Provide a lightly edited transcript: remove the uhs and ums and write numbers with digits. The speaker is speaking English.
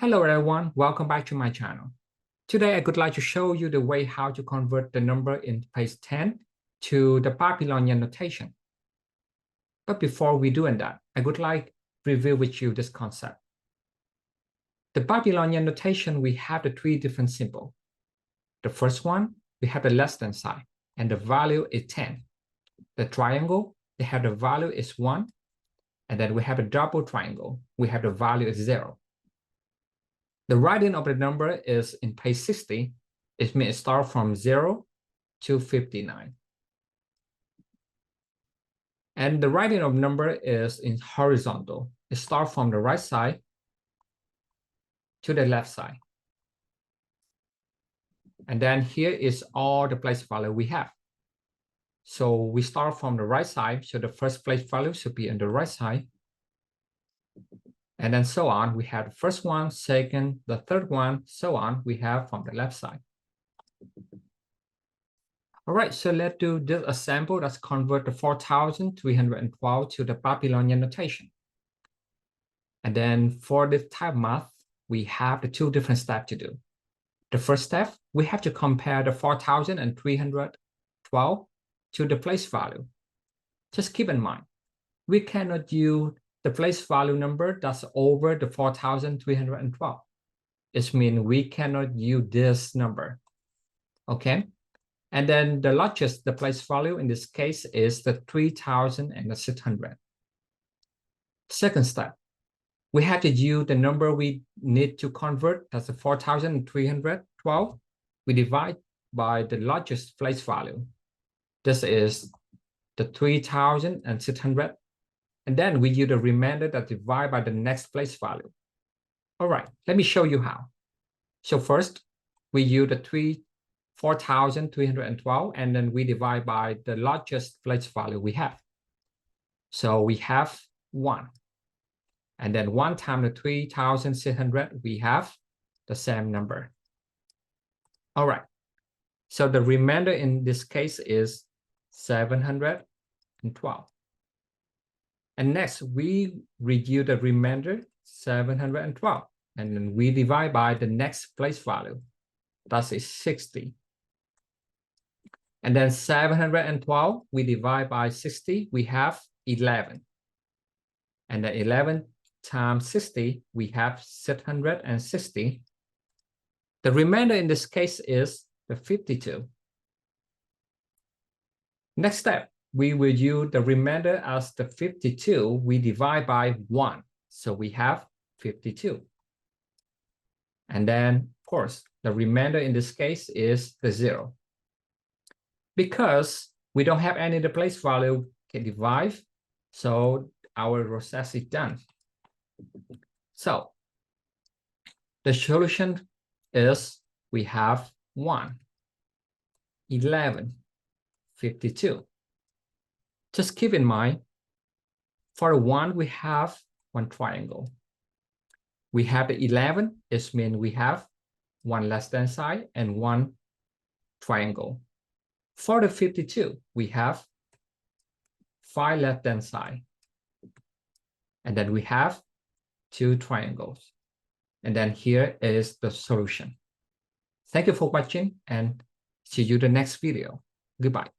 Hello everyone, welcome back to my channel. Today I would like to show you the way how to convert the number in page 10 to the Babylonian notation. But before we do that, I would like to review with you this concept. The Babylonian notation, we have the three different symbols. The first one, we have the less than sign, and the value is 10. The triangle, they have the value is 1, and then we have a double triangle, we have the value is 0. The writing of the number is in page 60. It may start from 0 to 59. And the writing of number is in horizontal. It starts from the right side to the left side. And then here is all the place value we have. So we start from the right side. So the first place value should be on the right side. And then so on, we have the first one, second, the third one, so on, we have from the left side. All right, so let's do this example. Let's convert the 4,312 to the Babylonian notation. And then for this type of math, we have the two different steps to do. The first step, we have to compare the 4,312 to the place value. Just keep in mind, we cannot use the place value number that's over the 4,312. It means we cannot use this number, okay? And then the largest, the place value in this case is the 3,600. Second step, we have to use the number we need to convert, that's the 4,312. We divide by the largest place value. This is the 3,600. And then we use the remainder that divide by the next place value. All right, let me show you how. So first, we use the 4,312, and then we divide by the largest place value we have. So we have 1. And then 1 times the 3,600, we have the same number. All right, so the remainder in this case is 712. And next, we reduce the remainder 712, and then we divide by the next place value. That is 60. And then 712, we divide by 60, we have 11. And then 11 times 60, we have 660. The remainder in this case is the 52. Next step, we will use the remainder as the 52. We divide by 1. So we have 52. And then, of course, the remainder in this case is the 0. Because we don't have any of the place value can divide, so our process is done. So the solution is we have 1, 11, 52. Just keep in mind, for the 1, we have one triangle. We have the 11, it means we have one less than sign and one triangle. For the 52, we have 5 less than sign. And then we have 2 triangles. And then here is the solution. Thank you for watching and see you in the next video. Goodbye.